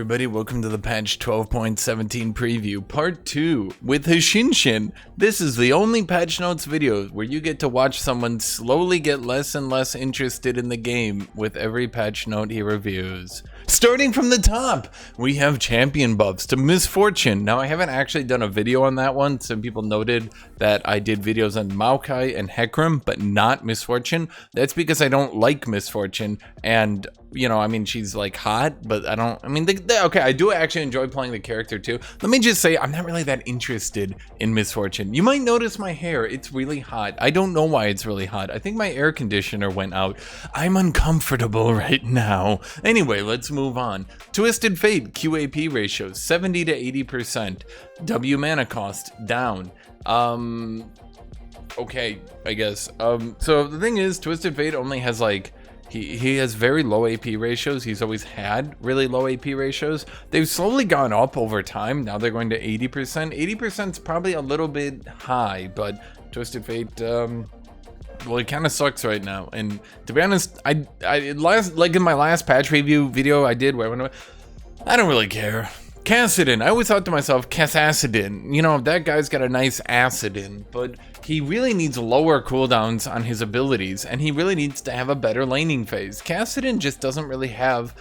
everybody, welcome to the patch 12.17 preview, part 2 with Hashinshin. This is the only patch notes video where you get to watch someone slowly get less and less interested in the game with every patch note he reviews. Starting from the top, we have champion buffs to Misfortune. Now I haven't actually done a video on that one. Some people noted that I did videos on Maokai and Hecarim, but not Misfortune. That's because I don't like Misfortune, and you know, I mean, she's like hot, but I don't, I mean, okay, I do actually enjoy playing the character too. Let me just say, I'm not really that interested in Misfortune. You might notice my hair, it's really hot. I don't know why it's really hot. I think my air conditioner went out. I'm uncomfortable right now. Anyway, let's move on. Twisted Fate, QAP ratios, 70 to 80%. W mana cost, down. Okay, I guess. So the thing is, Twisted Fate only has like, He has very low AP ratios. He's always had really low AP ratios. They've slowly gone up over time. Now they're going to 80%. 80% is probably a little bit high, but Twisted Fate, well, it kind of sucks right now. And to be honest, like in my last patch review video I did, I don't really care. Kassadin, I always thought to myself, Kassadin, you know, that guy's got a nice Assadin, but he really needs lower cooldowns on his abilities, and he really needs to have a better laning phase. Kassadin just doesn't really have,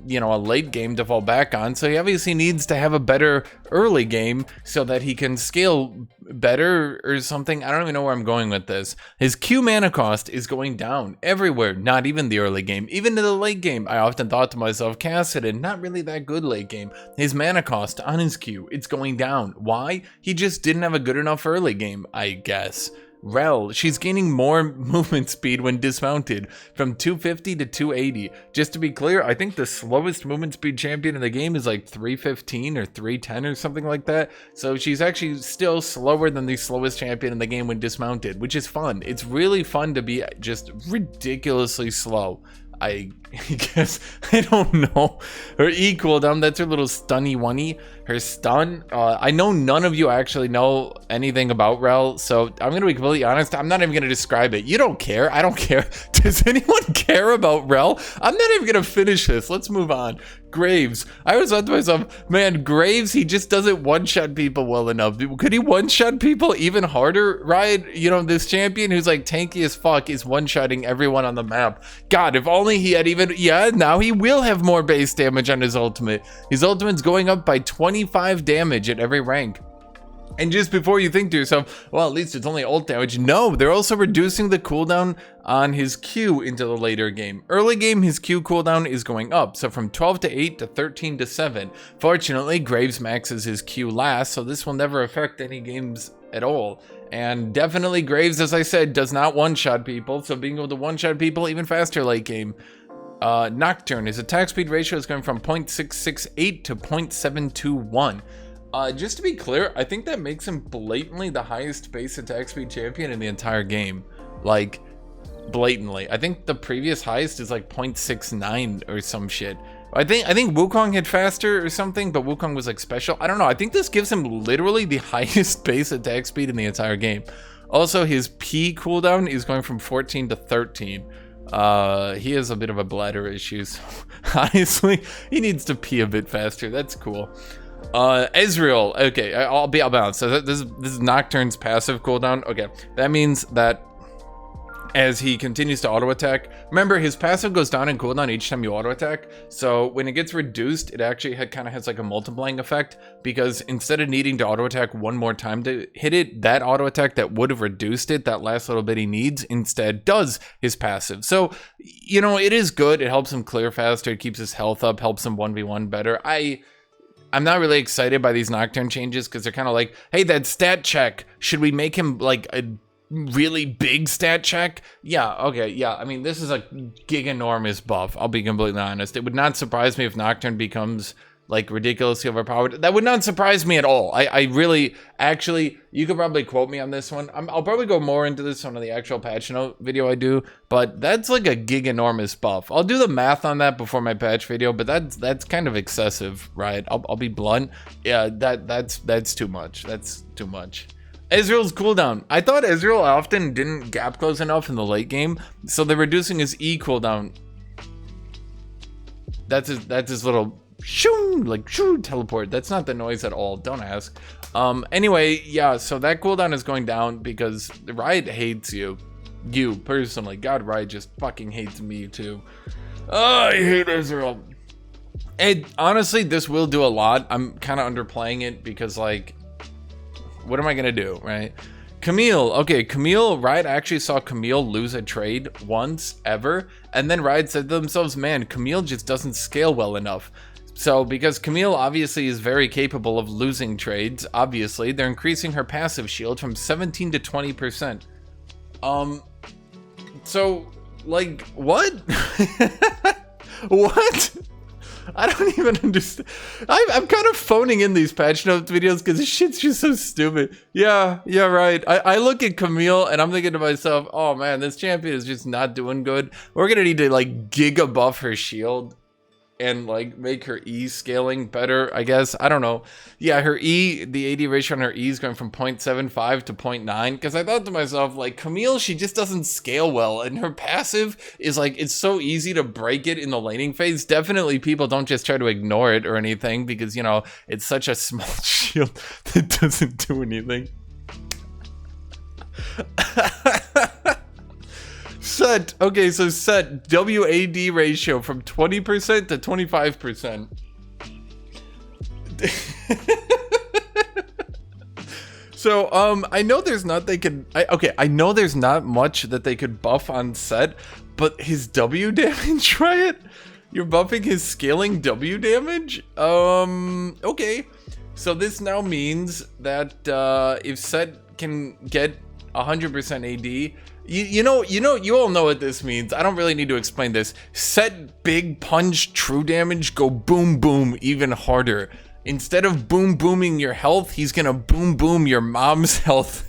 you know, a late game to fall back on, so he obviously needs to have a better early game so that he can scale better or something. I don't even know where I'm going with this. His Q mana cost is going down everywhere, not even the early game, even in the late game. I often thought to myself, Kassadin, not really that good late game. His mana cost on his Q, it's going down. Why? He just didn't have a good enough early game, I guess. Rel, she's gaining more movement speed when dismounted, from 250 to 280. Just to be clear, I think the slowest movement speed champion in the game is like 315 or 310 or something like that. So she's actually still slower than the slowest champion in the game when dismounted, which is fun. It's really fun to be just ridiculously slow. I guess, I don't know. Her E cooldown, that's her little stunny oney. Her stun, I know none of you actually know anything about Rel, so I'm gonna be completely honest, I'm not even gonna describe it. You don't care, I don't care. Does anyone care about Rel? I'm not even gonna finish this, let's move on. Graves, I always thought to myself, man, Graves, he just doesn't one-shot people well enough. Could he one-shot people even harder, right? You know, this champion who's like tanky as fuck is one-shotting everyone on the map. God, if only he had even, yeah, now he will have more base damage on his ultimate. His ultimate's going up by 25 damage at every rank. And just before you think to yourself, well, at least it's only ult damage. No, they're also reducing the cooldown on his Q into the later game. Early game, his Q cooldown is going up. So from 12 to 8 to 13 to 7. Fortunately, Graves maxes his Q last, so this will never affect any games at all. And definitely Graves, as I said, does not one-shot people. So being able to one-shot people even faster late game. Nocturne, his attack speed ratio is going from 0.668 to 0.721. Just to be clear, I think that makes him blatantly the highest base attack speed champion in the entire game. Like, blatantly. I think the previous highest is like 0.69 or some shit. I think Wukong hit faster or something, but Wukong was like special. I don't know. I think this gives him literally the highest base attack speed in the entire game. Also, his P cooldown is going from 14 to 13. He has a bit of a bladder issue, so honestly, he needs to pee a bit faster. That's cool. Ezreal, okay, I'll be honest. So this is Nocturne's passive cooldown. Okay, that means that as he continues to auto attack, remember his passive goes down in cooldown each time you auto attack. So when it gets reduced, it actually kind of has like a multiplying effect, because instead of needing to auto attack one more time to hit it, that auto attack that would have reduced it, that last little bit he needs, instead does his passive. So, you know, it is good. It helps him clear faster. It keeps his health up, helps him 1v1 better. I'm not really excited by these Nocturne changes, because they're kind of like, hey, that stat check, should we make him like a really big stat check? Yeah, okay, yeah. I mean, this is a giganormous buff, I'll be completely honest. It would not surprise me if Nocturne becomes like ridiculously overpowered. That would not surprise me at all. I really, actually, you could probably quote me on this one. I'll probably go more into this on the actual patch note video I do, but that's like a giganormous buff. I'll do the math on that before my patch video, but that's kind of excessive, right? I'll be blunt. Yeah, that's too much. That's too much. Ezreal's cooldown. I thought Ezreal often didn't gap close enough in the late game, so they're reducing his E cooldown. That's his little shoo, like shoo, teleport. That's not the noise at all. Don't ask. Anyway, yeah, so that cooldown is going down because Riot hates you. You, personally. God, Riot just fucking hates me, too. Oh, I hate Ezreal. And honestly, this will do a lot. I'm kind of underplaying it because, like, what am I going to do, right? Camille. Okay, Camille, Riot actually saw Camille lose a trade once, ever. And then Riot said to themselves, man, Camille just doesn't scale well enough. So, because Camille obviously is very capable of losing trades, obviously, they're increasing her passive shield from 17 to 20%. So, like, what? What? I don't even understand. I'm kind of phoning in these patch notes videos because this shit's just so stupid. Yeah, right. I look at Camille and I'm thinking to myself, oh man, this champion is just not doing good. We're gonna need to like giga buff her shield and like make her E scaling better, I guess. I don't know. Yeah, her E, the AD ratio on her E is going from 0.75 to 0.9 because I thought to myself, like, Camille, she just doesn't scale well, and her passive is like, it's so easy to break it in the laning phase. Definitely people don't just try to ignore it or anything because, you know, it's such a small shield that doesn't do anything. Sett. Okay, so Sett WAD ratio from 20% to 25%. So I know there's not I know there's not much that they could buff on Sett, but his W damage, Riot? You're buffing his scaling W damage? Okay. So this now means that if Sett can get 100% AD, you all know what this means. I don't really need to explain this. Sett big punch true damage, go boom boom even harder. Instead of boom booming your health, he's gonna boom boom your mom's health.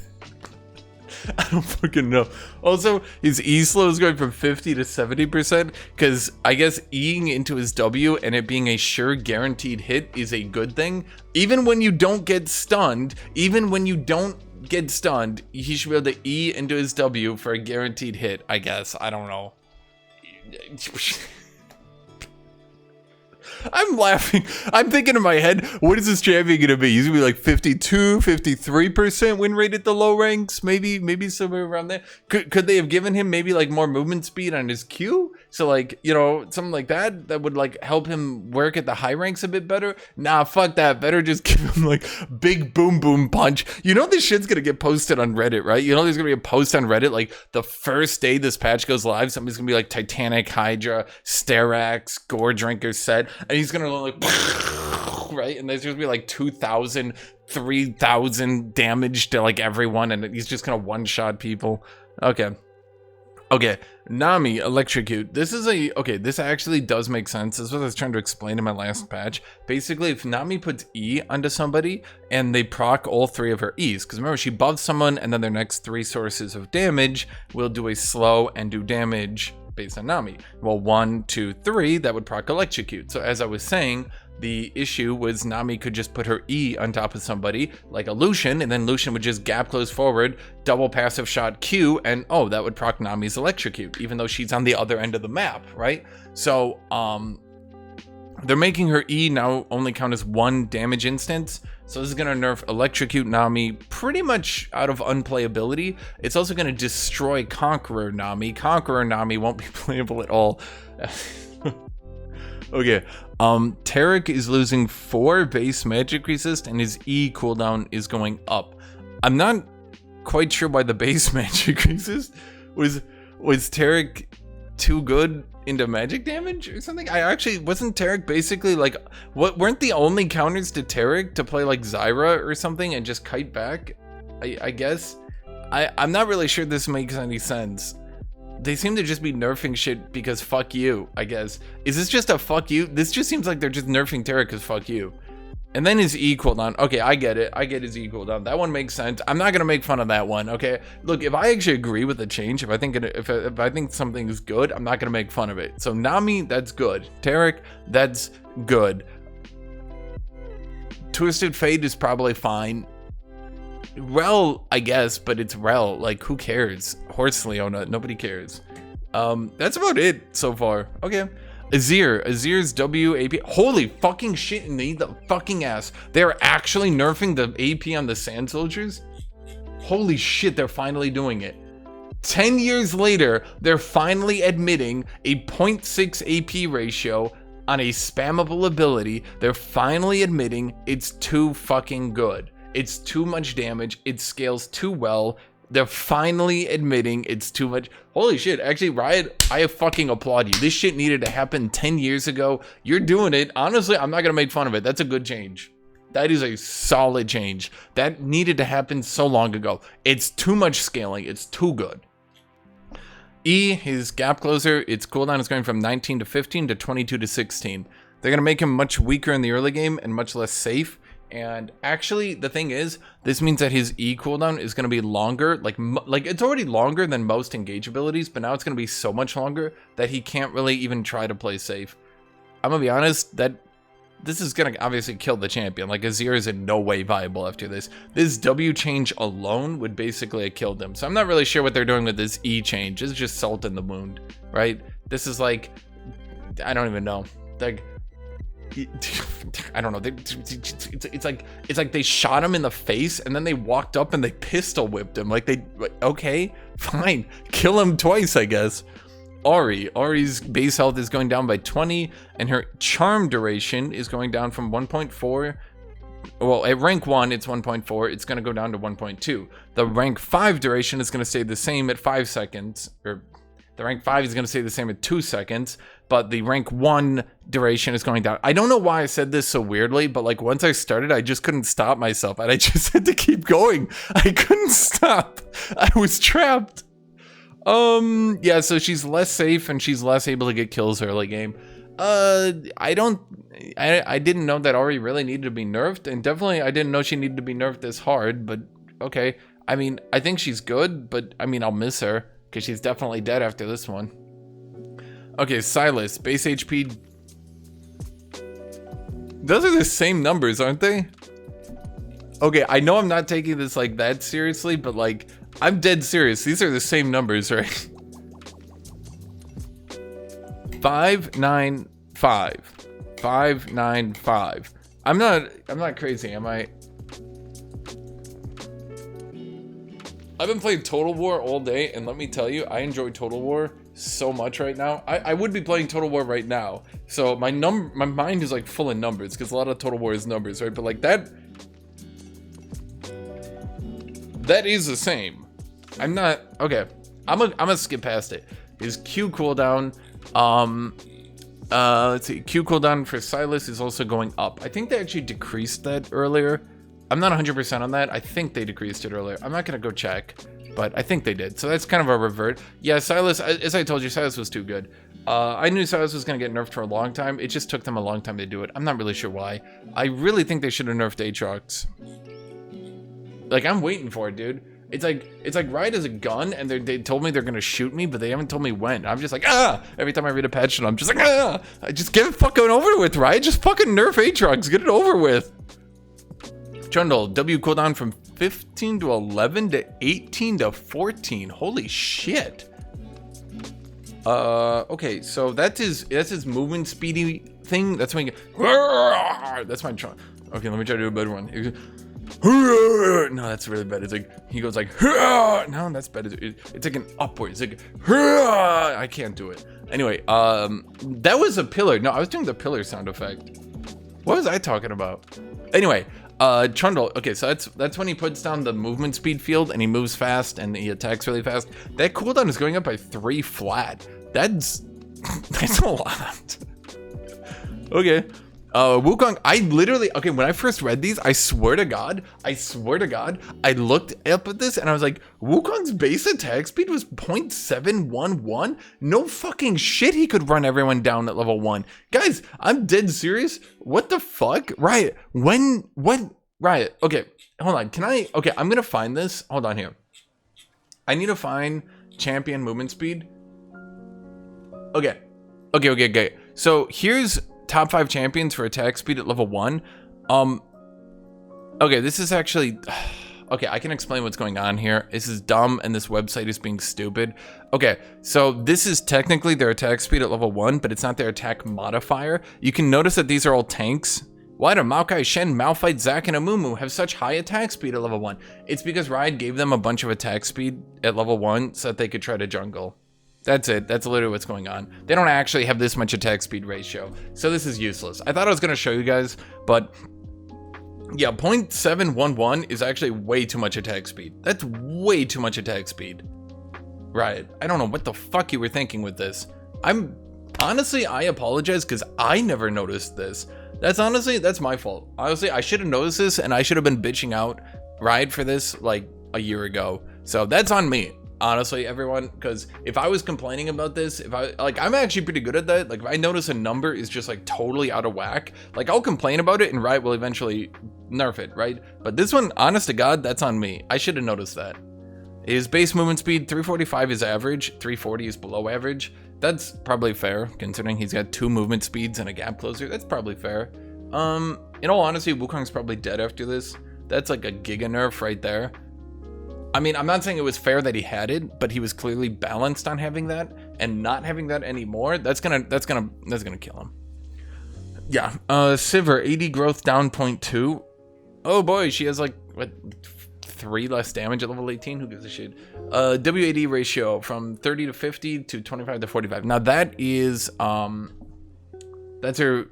I don't fucking know. Also, his E slow is going from 50 to 70% because I guess Eing into his W and it being a sure guaranteed hit is a good thing. Even when you don't get stunned, he should be able to E into his W for a guaranteed hit, I guess. I don't know. I'm laughing. I'm thinking in my head, what is this champion gonna be? He's gonna be like 52, 53% win rate at the low ranks, maybe somewhere around there. Could they have given him maybe like more movement speed on his Q? So like, you know, something like that would like help him work at the high ranks a bit better. Nah, fuck that. Better just give him like big boom boom punch. You know this shit's gonna get posted on Reddit, right? You know there's gonna be a post on Reddit like the first day this patch goes live. Somebody's gonna be like Titanic, Hydra, Sterax, Gore Drinker Sett, and he's gonna like right, and there's gonna be like 2,000, 3,000 damage to like everyone, and he's just gonna one-shot people. Okay, Nami, Electrocute. This actually does make sense. This is what I was trying to explain in my last patch. Basically, if Nami puts E onto somebody and they proc all three of her E's, because remember, she buffs someone and then their next three sources of damage will do a slow and do damage based on Nami. Well, 1, 2, 3, that would proc Electrocute. So as I was saying, the issue was Nami could just put her E on top of somebody, like a Lucian, and then Lucian would just gap close forward, double passive shot Q, and oh, that would proc Nami's Electrocute, even though she's on the other end of the map, right? So, they're making her E now only count as 1 damage instance, so this is gonna nerf Electrocute Nami pretty much out of unplayability. It's also gonna destroy Conqueror Nami. Conqueror Nami won't be playable at all. Okay, Taric is losing 4 base magic resist and his E cooldown is going up. I'm not quite sure why the base magic resist was Taric too good into magic damage or something? Wasn't Taric basically like, weren't the only counters to Taric to play like Zyra or something and just kite back? I guess. I'm not really sure this makes any sense. They seem to just be nerfing shit because fuck you, I guess. Is this just a fuck you? This just seems like they're just nerfing Taric because fuck you. And then his E cooldown. Okay, I get it. I get his E cooldown. That one makes sense. I'm not gonna make fun of that one. Okay, look, if I actually agree with the change, if I think something is good, I'm not gonna make fun of it. So Nami, that's good. Taric, that's good. Twisted Fate is probably fine. Rel, I guess, but it's Rel. Like, who cares? Horse Leona, nobody cares. That's about it so far. Okay. Azir's WAP. Holy fucking shit in the fucking ass. They're actually nerfing the AP on the Sand Soldiers? Holy shit, they're finally doing it. 10 years later, they're finally admitting a 0.6 AP ratio on a spammable ability. They're finally admitting it's too fucking good. It's too much damage. It scales too well. They're finally admitting it's too much. Holy shit. Actually, Riot, I fucking applaud you. This shit needed to happen 10 years ago. You're doing it. Honestly, I'm not going to make fun of it. That's a good change. That is a solid change. That needed to happen so long ago. It's too much scaling. It's too good. E, his gap closer, its cooldown is going from 19 to 15 to 22 to 16. They're going to make him much weaker in the early game and much less safe. And actually, the thing is, this means that his E cooldown is going to be longer. Like it's already longer than most engage abilities, but now it's going to be so much longer that he can't really even try to play safe. I'm going to be honest, that this is going to obviously kill the champion. Like, Azir is in no way viable after this. This W change alone would basically have killed him. So I'm not really sure what they're doing with this E change. It's just salt in the wound, right? This is like, I don't even know. Like, I don't know. It's like they shot him in the face and then they walked up and they pistol whipped him. Like, okay, fine. Kill him twice, I guess. Ahri's base health is going down by 20, and her charm duration is going down from 1.4. Well, at rank 1, it's 1.4. It's going to go down to 1.2. The rank 5 duration is going to stay the same at 5 seconds. Or the rank 5 is going to stay the same at 2 seconds. But the rank 1 duration is going down. I don't know why I said this so weirdly, but like once I started, I just couldn't stop myself. And I just had to keep going. I couldn't stop. I was trapped. Yeah, so she's less safe and she's less able to get kills early game. I didn't know that Ahri really needed to be nerfed, and definitely I didn't know she needed to be nerfed this hard, but okay. I mean, I think she's good, but I mean, I'll miss her because she's definitely dead after this one. Okay, Sylas, base HP. Those are the same numbers, aren't they? Okay, I know I'm not taking this like that seriously, but like, I'm dead serious. These are the same numbers, right? 595. 595. I'm not crazy, am I? I've been playing Total War all day, and let me tell you, I enjoy Total War so much right now. I would be playing Total War right now. So my mind is like full of numbers, because a lot of Total War is numbers, right? But like that is the same. I'm not okay. I'm gonna skip past it. His Q cooldown, let's see. Q cooldown for Sylas is also going up. I think they actually decreased that earlier. I'm not 100% on that. I think they decreased it earlier. I'm not gonna go check, but I think they did. So that's kind of a revert. Yeah, Sylas, as I told you, Sylas was too good. I knew Sylas was gonna get nerfed for a long time. It just took them a long time to do it. I'm not really sure why. I really think they should have nerfed Aatrox. Like, I'm waiting for it, dude. It's like Riot has a gun, and they told me they're gonna shoot me, but they haven't told me when. I'm just like, ah! Every time I read a patch, and I'm just like, ah! I just get it fucking over with, Riot. Just fucking nerf Aatrox. Get it over with. Trundle, W cooldown from 15 to 11 to 18 to 14. Holy shit. Okay, so that's his movement speedy thing. That's when you get, that's my Trundle. Okay, let me try to do a better one. No, that's really bad. It's like he goes like, no, that's bad. It's like an upward. It's like, I can't do it. Anyway, that was a pillar. No, I was doing the pillar sound effect. What was I talking about? Anyway, Trundle. Okay, so that's when he puts down the movement speed field and he moves fast and he attacks really fast. That cooldown is going up by 3 flat. That's a lot. Okay. Wukong, I literally, okay, when I first read these, I swear to God, I looked up at this and I was like, Wukong's base attack speed was 0.711? No fucking shit he could run everyone down at level 1. Guys, I'm dead serious. What the fuck? Riot, when, Riot, okay, hold on, okay, I'm gonna find this. Hold on here. I need to find champion movement speed. Okay. So here's top 5 champions for attack speed at level 1. Okay, this is actually, Okay, I can explain what's going on here. This is dumb, and this website is being stupid. Okay, so this is technically their attack speed at level 1, but it's not their attack modifier. You can notice that these are all tanks. Why do Maokai, Shen, Malphite, Zac, and Amumu have such high attack speed at level 1? It's because Riot gave them a bunch of attack speed at level 1 so that they could try to jungle. That's it. That's literally what's going on. They don't actually have this much attack speed ratio, so this is useless. I thought I was going to show you guys, but yeah, 0.711 is actually way too much attack speed. That's way too much attack speed. Right. I don't know what the fuck you were thinking with this. Honestly, I apologize because I never noticed this. That's my fault. Honestly, I should have noticed this, and I should have been bitching out Riot for this like a year ago. So that's on me. Honestly, everyone, because if I was complaining about this, I'm actually pretty good at that. Like, if I notice a number is just like totally out of whack, like I'll complain about it and Riot will eventually nerf it, right? But this one, honest to God, that's on me. I should have noticed that. His base movement speed, 345 is average, 340 is below average. That's probably fair, considering he's got 2 movement speeds and a gap closer. That's probably fair. In all honesty, Wukong's probably dead after this. That's like a giga nerf right there. I mean, I'm not saying it was fair that he had it, but he was clearly balanced on having that, and not having that anymore, that's gonna kill him. Yeah, Sivir, 80 growth down 0.2. Oh boy, she has like, what, 3 less damage at level 18? Who gives a shit? WAD ratio from 30 to 50 to 25 to 45. Now that is, that's her,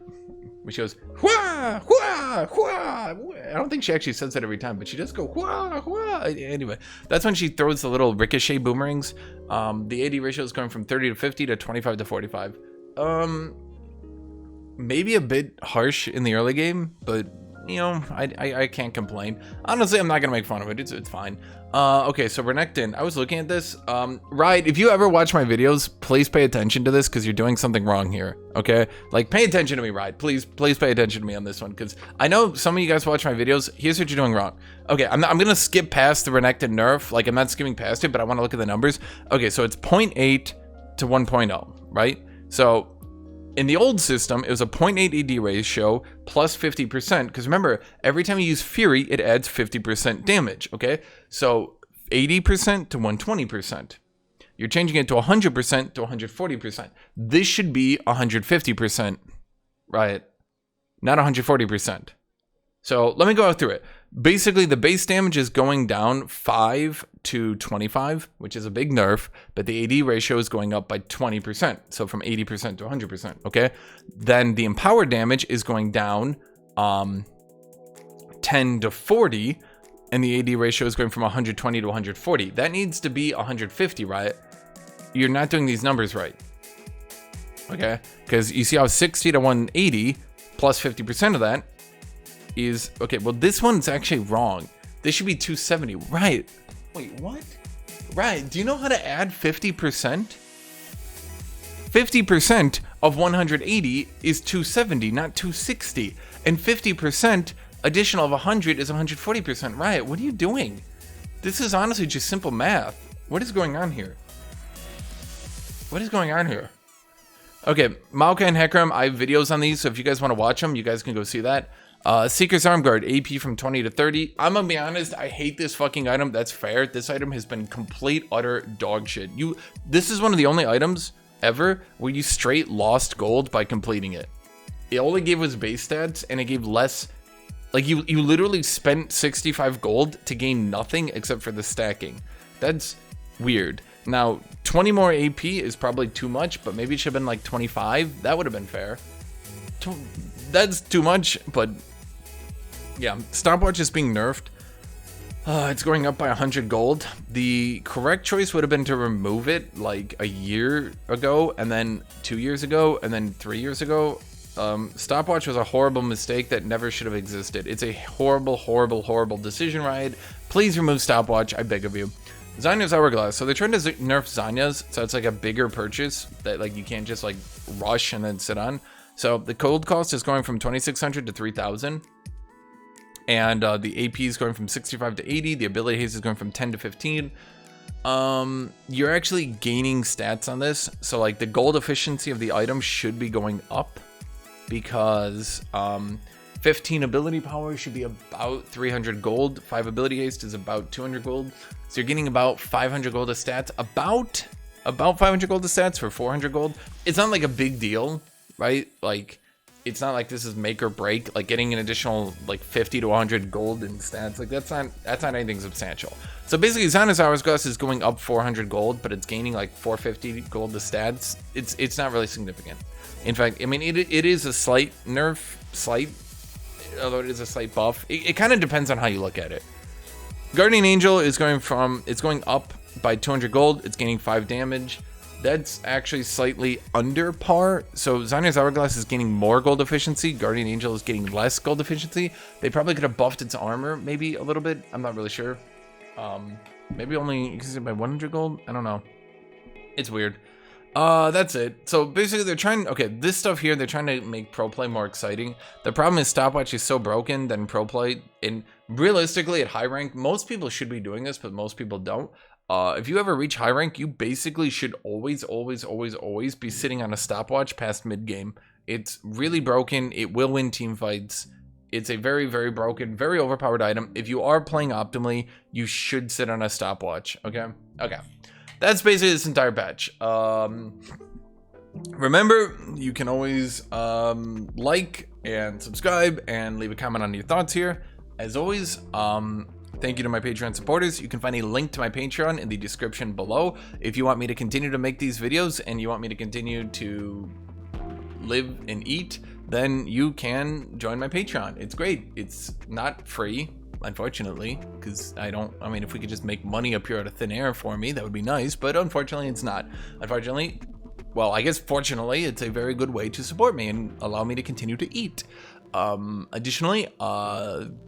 when she goes, Hua, Hua, Hua. I don't think she actually says that every time, but she does go, Hua, Hua. Anyway, that's when she throws the little ricochet boomerangs. The AD ratio is going from 30 to 50 to 25 to 45. Maybe a bit harsh in the early game, but you know, I can't complain. Honestly, I'm not gonna make fun of it. It's fine. Okay, so Renekton, I was looking at this. Riot, if you ever watch my videos, please pay attention to this because you're doing something wrong here. Okay, like pay attention to me, Riot. Please pay attention to me on this one because I know some of you guys watch my videos. Here's what you're doing wrong. Okay, I'm gonna skip past the Renekton nerf. Like I'm not skipping past it, but I want to look at the numbers. Okay, so it's 0.8 to 1.0, right? So in the old system, it was a 0.8 AD ratio plus 50%, because remember, every time you use Fury, it adds 50% damage, okay? So 80% to 120%. You're changing it to 100% to 140%. This should be 150%, right? Not 140%. So let me go through it. Basically, the base damage is going down 5 to 25, which is a big nerf, but the AD ratio is going up by 20%, so from 80% to 100%, okay? Then the empowered damage is going down 10 to 40, and the AD ratio is going from 120 to 140. That needs to be 150, right? You're not doing these numbers right, okay? Because you see how 60 to 180 plus 50% of that is, okay, well, this one's actually wrong. This should be 270, right? Wait, what? Right, do you know how to add 50%? 50% of 180 is 270, not 260. And 50% additional of 100 is 140%. Right, what are you doing? This is honestly just simple math. What is going on here? What is going on here? Okay, Maokai and Hecarim, I have videos on these, so if you guys want to watch them, you guys can go see that. Seeker's Arm Guard, AP from 20 to 30. I'm gonna be honest, I hate this fucking item. That's fair. This item has been complete, utter dog shit. This is one of the only items ever where you straight lost gold by completing it. It only gave us base stats, and it gave less. Like, you literally spent 65 gold to gain nothing except for the stacking. That's weird. Now, 20 more AP is probably too much, but maybe it should have been like 25. That would have been fair. That's too much, but yeah, stopwatch is being nerfed. It's going up by 100 gold. The correct choice would have been to remove it like a year ago, and then 2 years ago, and then 3 years ago. Stopwatch was a horrible mistake that never should have existed. It's a horrible, horrible, horrible decision, Riot. Please remove stopwatch, I beg of you. Zanya's Hourglass. So they're trying to nerf Zanya's, so it's like a bigger purchase that like you can't just like rush and then sit on. So the gold cost is going from 2,600 to 3,000. And the AP is going from 65 to 80. The ability haste is going from 10 to 15. You're actually gaining stats on this. So like the gold efficiency of the item should be going up because 15 ability power should be about 300 gold. 5 ability haste is about 200 gold. So you're getting about 500 gold of stats, about 500 gold of stats for 400 gold. It's not like a big deal, right? Like, it's not like this is make or break. Like getting an additional like 50 to 100 gold in stats, like that's not anything substantial. So basically, Sylas Hourglass is going up 400 gold, but it's gaining like 450 gold of stats. It's not really significant. In fact, I mean, it is a slight nerf, although it is a slight buff. It kind of depends on how you look at it. Guardian Angel is going up by 200 gold. It's gaining 5 damage. That's actually slightly under par. So Sylas Hourglass is gaining more gold efficiency. Guardian Angel is getting less gold efficiency. They probably could have buffed its armor maybe a little bit. I'm not really sure. Maybe only increased it by 100 gold. I don't know. It's weird. That's it. So basically they're trying, okay, this stuff here, they're trying to make pro play more exciting. The problem is stopwatch is so broken that in pro play, and realistically at high rank, most people should be doing this, but most people don't. If you ever reach high rank, you basically should always be sitting on a stopwatch past mid game. It's really broken. It will win team fights. It's a very, very broken, very overpowered item. If you are playing optimally, you should sit on a stopwatch. Okay. That's basically this entire patch. Remember, you can always like and subscribe and leave a comment on your thoughts here. As always, thank you to my Patreon supporters. You can find a link to my Patreon in the description below. If you want me to continue to make these videos and you want me to continue to live and eat, then you can join my Patreon. It's great. It's not free, unfortunately, because I mean, if we could just make money up here out of thin air for me, that would be nice, but unfortunately it's not. Unfortunately, well, I guess fortunately, it's a very good way to support me and allow me to continue to eat. Additionally,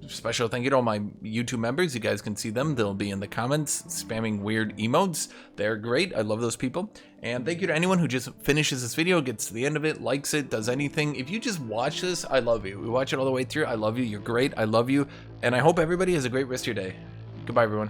special thank you to all my YouTube members. You guys can see them. They'll be in the comments spamming weird emotes. They're great. I love those people. And thank you to anyone who just finishes this video, gets to the end of it, likes it, does anything. If you just watch this, I love you. We watch it all the way through. I love you. You're great. I love you. And I hope everybody has a great rest of your day. Goodbye, everyone.